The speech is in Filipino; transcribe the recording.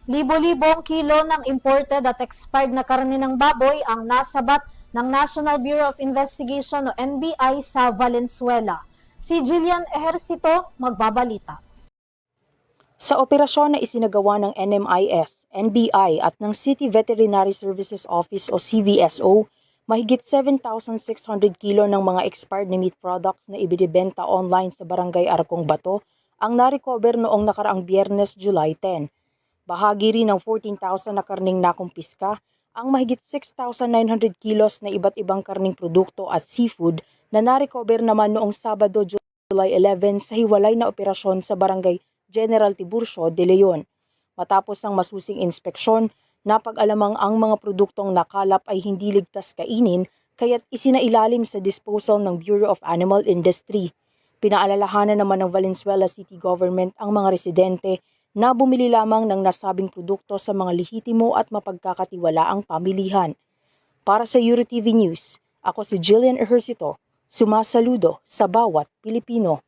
Libo-libong kilo ng imported at expired na karne ng baboy ang nasabat ng National Bureau of Investigation o NBI sa Valenzuela. Si Jillian Ejercito magbabalita. Sa operasyon na isinagawa ng NMIS, NBI at ng City Veterinary Services Office o CVSO, mahigit 7,600 kilo ng mga expired na meat products na ibinibenta online sa Barangay Arcong Bato ang narecover noong nakaraang Biyernes, July 10. Bahagi rin ng 14,000 na karning nakumpiska ang mahigit 6,900 kilos na iba't ibang karning produkto at seafood na narecover naman noong Sabado, July 11 sa hiwalay na operasyon sa Barangay General Tiburcio de Leon. Matapos ang masusing inspeksyon, napag-alamang ang mga produktong nakalap ay hindi ligtas kainin kaya't isinailalim sa disposal ng Bureau of Animal Industry. Pinaalalahanan naman ng Valenzuela City Government ang mga residente na bumili lamang ng nasabing produkto sa mga lehitimo at mapagkakatiwalaang pamilihan. Para sa EuroTV News, ako si Jillian Ejercito, sumasaludo sa bawat Pilipino.